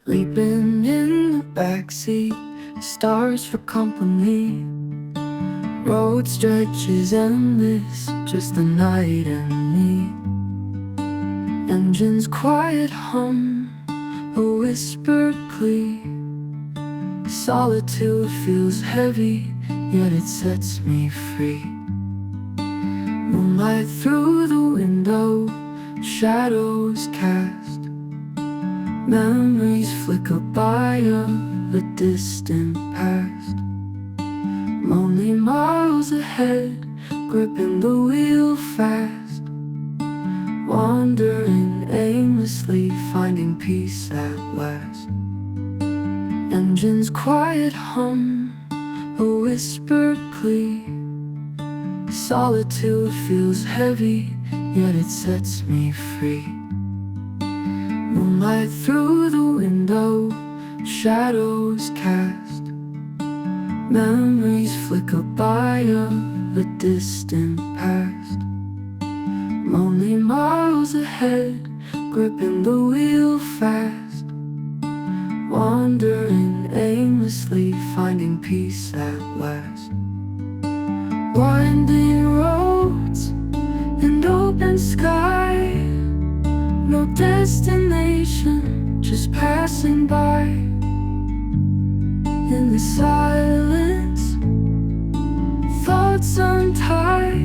Sleeping in the backseat, stars for company. Road stretches endless, just the night and me. Engine's quiet hum, a whispered plea. Solitude feels heavy, yet it sets me free. Moonlight through the window, shadows cast. Memories flicker by of a distant past. Lonely miles ahead, gripping the wheel fast. Wandering aimlessly, finding peace at last. Engine's quiet hum, a whispered plea. Solitude feels heavy, yet it sets me free. Moonlight through the window, shadows cast. Memories flicker by of a distant past. Lonely miles ahead, gripping the wheel fast. Wandering aimlessly, finding peace at last. Winding roads and open sky. No destination, just passing by. In the silence, thoughts untie.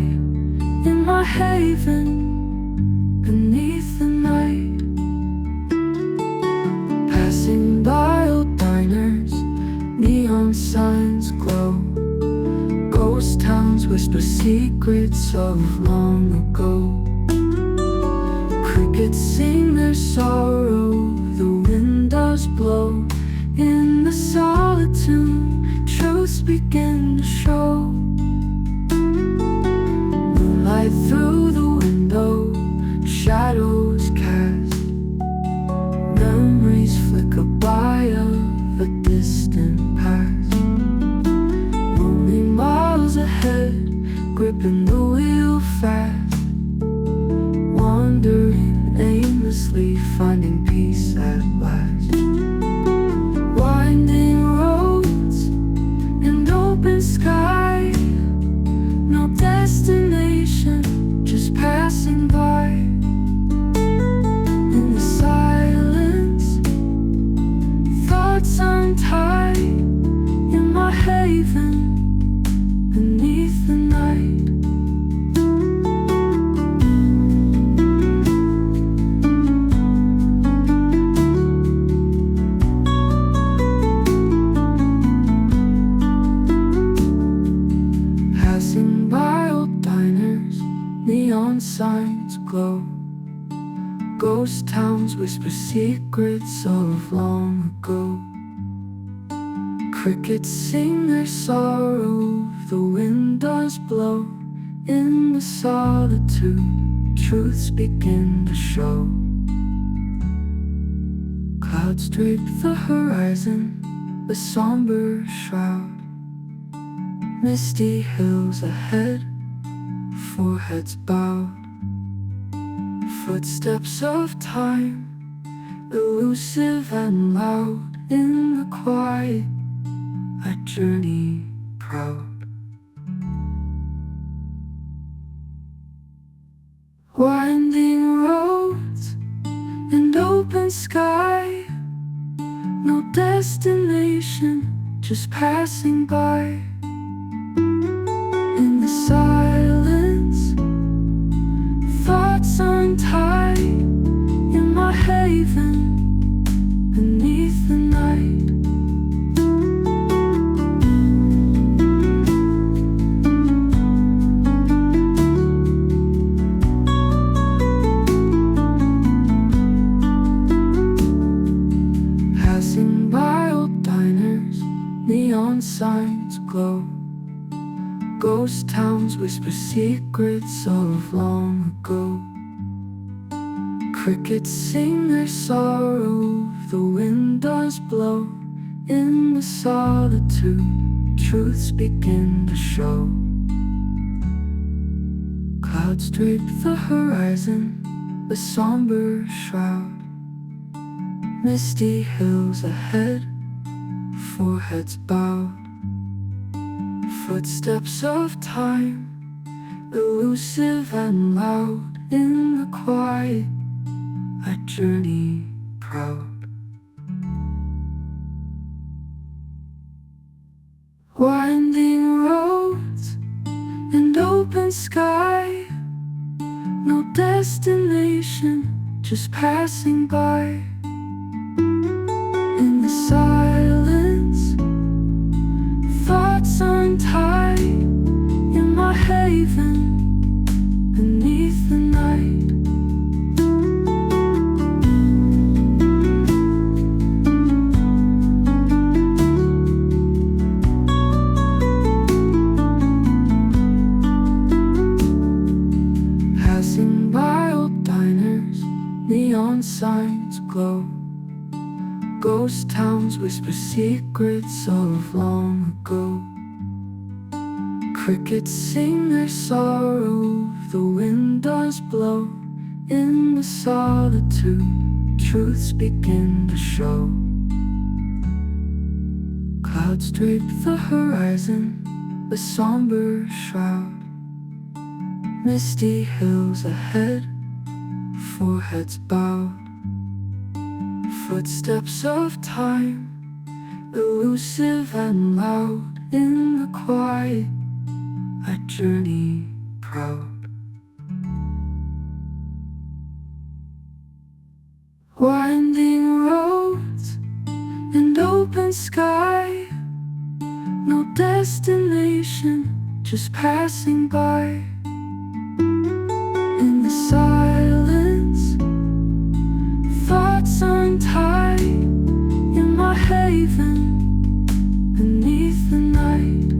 In my haven, beneath the night. Passing by old diners, neon signs glow. Ghost towns whisper secrets of long ago. Crickets sing their sorrow, the wind does blow. In the solitude, truths begin to show. Moonlight through the window, shadows cast. Memories flicker by of a distant past. Lonely miles ahead, gripping the wheel fast. Wandering aimlessly, finding peace at last. Winding roads and open sky. No destination, just passing by. In the silence, thoughts untie. In my haven, beneath the night. Passing by old diners, neon signs glow. Ghost towns whisper secrets of long ago. Crickets sing their sorrow, the wind does blow. In the solitude, truths begin to show. Clouds drape the horizon, a somber shroud. Misty hills ahead, foreheads bowed. Footsteps of time, elusive and loud. In the quiet, I journey proud. Winding roads and open sky. No destination, just passing by. In the silence, thoughts untie. In my haven, beneath the night. Passing by old diners, neon signs glow. Ghost towns whisper secrets of long ago. Crickets sing their sorrow, the wind does blow. In the solitude, truths begin to show. Clouds drape the horizon, a somber shroud. Misty hills ahead, foreheads bowed, footsteps of time, elusive and loud. In the quiet, I journey proud. Winding roads and open sky, no destination, just passing by. In the silence, thoughts untied, in my haven, beneath the night. Passing by old diners, neon signs glow. Ghost towns whisper secrets of long ago. Crickets sing their sorrow, the wind does blow. In the solitude, truths begin to show. Clouds drape the horizon, a somber shroud. Misty hills ahead, foreheads bowed. Footsteps of time, elusive and loud. In the quiet, I journey proud. Winding roads and open sky, no destination, just passing by. In the silence, thoughts untied, in my haven, beneath the night.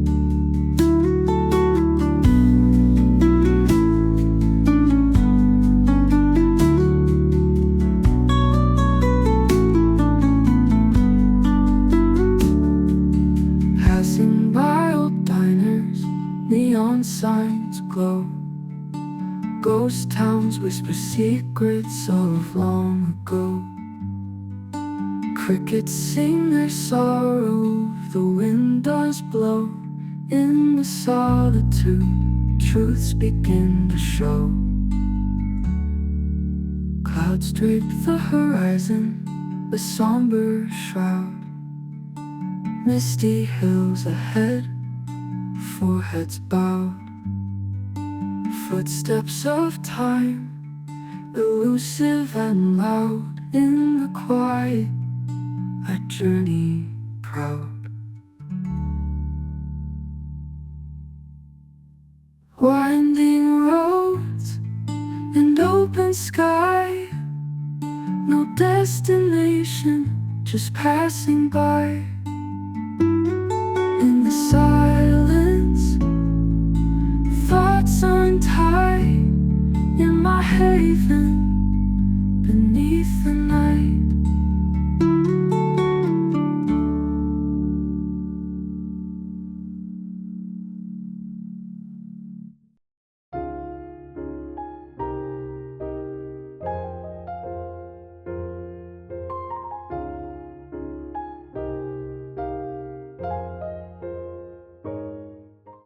Passing by old diners, neon signs glow. Ghost towns whisper secrets of long ago. Crickets sing their sorrow, the wind does blow. In the solitude, truths begin to show. Clouds drape the horizon, a somber shroud. Misty hills ahead, foreheads bowed. Footsteps of time, elusive and loud. In the quiet, I journey proud. Winding roads and open sky, no destination, just passing by. In the silence, thoughts untied, in my haven,